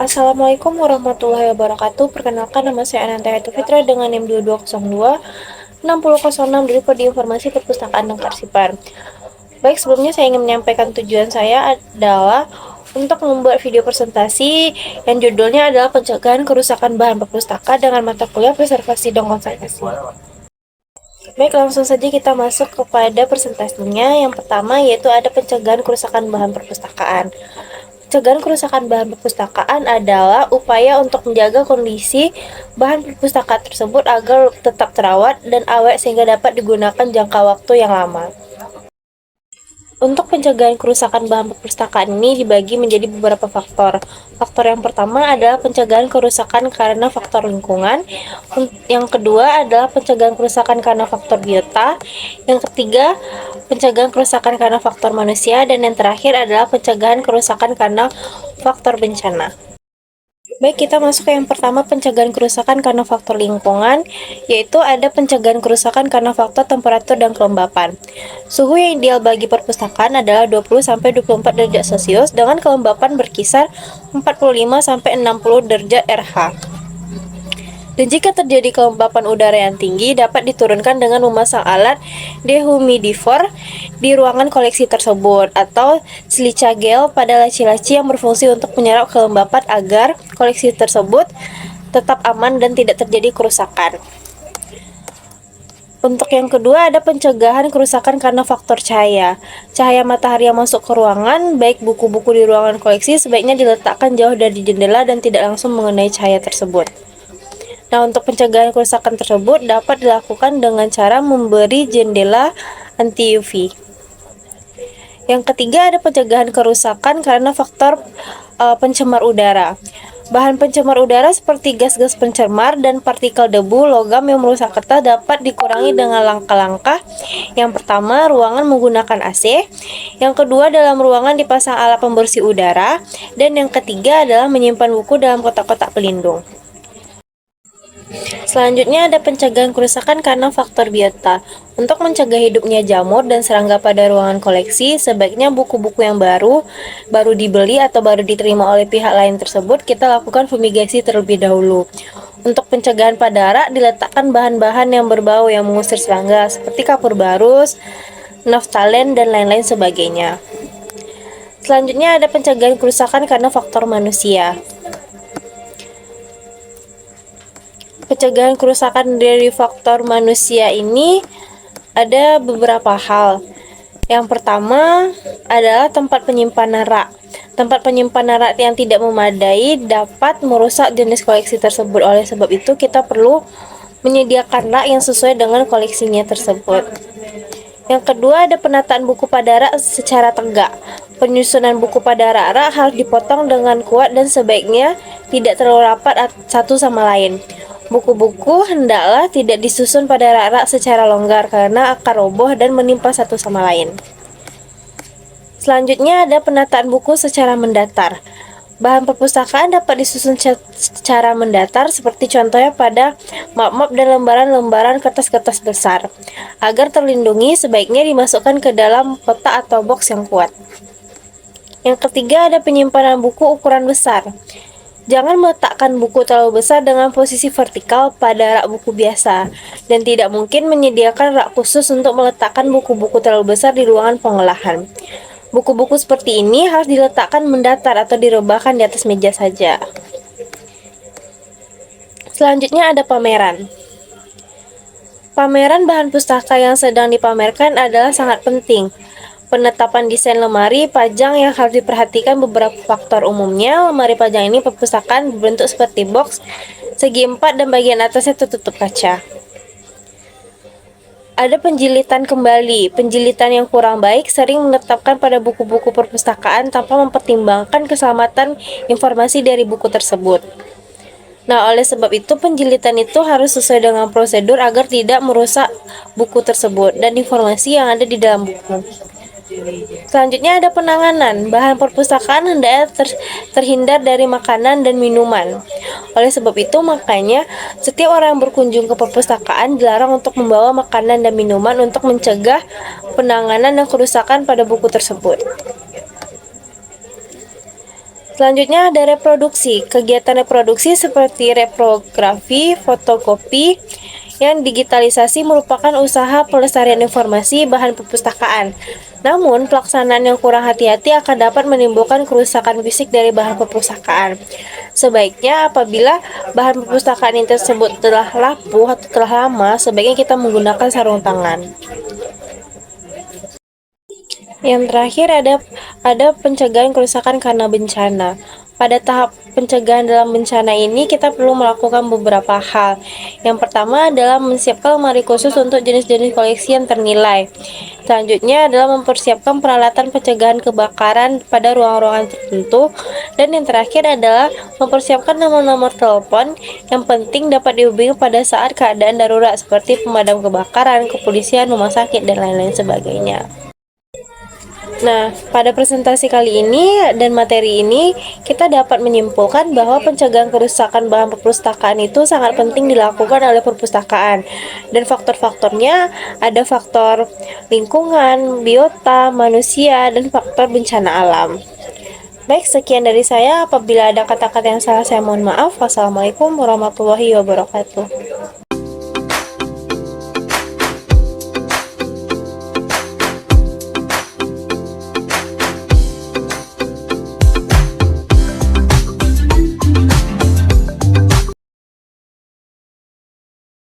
Assalamualaikum warahmatullahi wabarakatuh. Perkenalkan, nama saya Ananta Hetu Fitra dengan NIM 2202 6006 dari Prodi Informasi Perpustakaan dan Kearsipan. Baik, sebelumnya saya ingin menyampaikan tujuan saya adalah untuk membuat video presentasi yang judulnya adalah pencegahan kerusakan bahan perpustaka dengan mata kuliah preservasi dan konservasi. Baik, langsung saja kita masuk kepada presentasinya. Yang pertama yaitu ada pencegahan kerusakan bahan perpustakaan. Pencegahan kerusakan bahan perpustakaan adalah upaya untuk menjaga kondisi bahan perpustakaan tersebut agar tetap terawat dan awet sehingga dapat digunakan jangka waktu yang lama. Untuk pencegahan kerusakan bahan perpustakaan ini dibagi menjadi beberapa faktor. Faktor yang pertama adalah pencegahan kerusakan karena faktor lingkungan. Yang kedua adalah pencegahan kerusakan karena faktor biota. Yang ketiga, pencegahan kerusakan karena faktor manusia. Dan yang terakhir adalah pencegahan kerusakan karena faktor bencana. Baik, kita masuk ke yang pertama, pencegahan kerusakan karena faktor lingkungan, yaitu ada pencegahan kerusakan karena faktor temperatur dan kelembapan. Suhu yang ideal bagi perpustakaan adalah 20-24 derajat Celcius dengan kelembapan berkisar 45-60 derajat RH. Dan jika terjadi kelembapan udara yang tinggi, dapat diturunkan dengan memasang alat dehumidifier di ruangan koleksi tersebut atau silica gel pada laci-laci yang berfungsi untuk menyerap kelembapan agar koleksi tersebut tetap aman dan tidak terjadi kerusakan. Untuk yang kedua ada pencegahan kerusakan karena faktor cahaya. Cahaya matahari yang masuk ke ruangan, baik buku-buku di ruangan koleksi, sebaiknya diletakkan jauh dari jendela dan tidak langsung mengenai cahaya tersebut. Nah, untuk pencegahan kerusakan tersebut dapat dilakukan dengan cara memberi jendela anti UV. Yang ketiga ada pencegahan kerusakan karena faktor pencemar udara. Bahan pencemar udara seperti gas-gas pencemar dan partikel debu, logam yang merusak kertas dapat dikurangi dengan langkah-langkah. Yang pertama, ruangan menggunakan AC. Yang kedua, dalam ruangan dipasang alat pembersih udara. Dan yang ketiga adalah menyimpan buku dalam kotak-kotak pelindung. Selanjutnya ada pencegahan kerusakan karena faktor biota. Untuk mencegah hidupnya jamur dan serangga pada ruangan koleksi, sebaiknya buku-buku yang baru dibeli atau baru diterima oleh pihak lain tersebut, kita lakukan fumigasi terlebih dahulu. Untuk pencegahan pada rak, diletakkan bahan-bahan yang berbau yang mengusir serangga, seperti kapur barus, naftalen, dan lain-lain sebagainya. Selanjutnya ada pencegahan kerusakan karena faktor manusia. Pencegahan kerusakan dari faktor manusia ini ada beberapa hal. Yang pertama adalah tempat penyimpanan rak. Tempat penyimpanan rak yang tidak memadai dapat merusak jenis koleksi tersebut. Oleh sebab itu, kita perlu menyediakan rak yang sesuai dengan koleksinya tersebut. Yang kedua ada penataan buku pada rak secara tegak. Penyusunan buku pada rak-rak harus dipotong dengan kuat dan sebaiknya tidak terlalu rapat satu sama lain. Buku-buku hendaklah tidak disusun pada rak-rak secara longgar karena akan roboh dan menimpa satu sama lain. Selanjutnya ada penataan buku secara mendatar. Bahan perpustakaan dapat disusun secara mendatar seperti contohnya pada map-map dan lembaran-lembaran kertas-kertas besar. Agar terlindungi, sebaiknya dimasukkan ke dalam kotak atau box yang kuat. Yang ketiga ada penyimpanan buku ukuran besar. Jangan meletakkan buku terlalu besar dengan posisi vertikal pada rak buku biasa, dan tidak mungkin menyediakan rak khusus untuk meletakkan buku-buku terlalu besar di ruangan pengolahan. Buku-buku seperti ini harus diletakkan mendatar atau direbahkan di atas meja saja. Selanjutnya ada pameran. Pameran bahan pustaka yang sedang dipamerkan adalah sangat penting. Penetapan desain lemari pajang yang harus diperhatikan beberapa faktor. Umumnya, lemari pajang ini perpustakaan berbentuk seperti box, segi 4 dan bagian atasnya tertutup kaca. Ada penjilitan kembali. Penjilitan yang kurang baik sering menetapkan pada buku-buku perpustakaan tanpa mempertimbangkan keselamatan informasi dari buku tersebut. Nah, oleh sebab itu penjilitan itu harus sesuai dengan prosedur agar tidak merusak buku tersebut dan informasi yang ada di dalam buku. Selanjutnya ada penanganan. Bahan perpustakaan hendaknya terhindar dari makanan dan minuman. Oleh sebab itu, makanya setiap orang yang berkunjung ke perpustakaan dilarang untuk membawa makanan dan minuman untuk mencegah penanganan dan kerusakan pada buku tersebut. Selanjutnya ada reproduksi. Kegiatan reproduksi seperti reprografi, fotokopi, yang digitalisasi merupakan usaha pelestarian informasi bahan perpustakaan. Namun, pelaksanaan yang kurang hati-hati akan dapat menimbulkan kerusakan fisik dari bahan perpustakaan. Sebaiknya apabila bahan perpustakaan ini tersebut telah lapuh atau telah lama, sebaiknya kita menggunakan sarung tangan. Yang terakhir ada pencegahan kerusakan karena bencana. Pada tahap pencegahan dalam bencana ini kita perlu melakukan beberapa hal. Yang pertama adalah menyiapkan lemari khusus untuk jenis-jenis koleksi yang ternilai. Selanjutnya adalah mempersiapkan peralatan pencegahan kebakaran pada ruang-ruangan tertentu. Dan yang terakhir adalah mempersiapkan nomor-nomor telepon yang penting dapat dihubungi pada saat keadaan darurat seperti pemadam kebakaran, kepolisian, rumah sakit, dan lain-lain sebagainya. Nah, pada presentasi kali ini dan materi ini, kita dapat menyimpulkan bahwa pencegahan kerusakan bahan perpustakaan itu sangat penting dilakukan oleh perpustakaan. Dan faktor-faktornya ada faktor lingkungan, biota, manusia, dan faktor bencana alam. Baik, sekian dari saya. Apabila ada kata-kata yang salah, saya mohon maaf. Wassalamualaikum warahmatullahi wabarakatuh.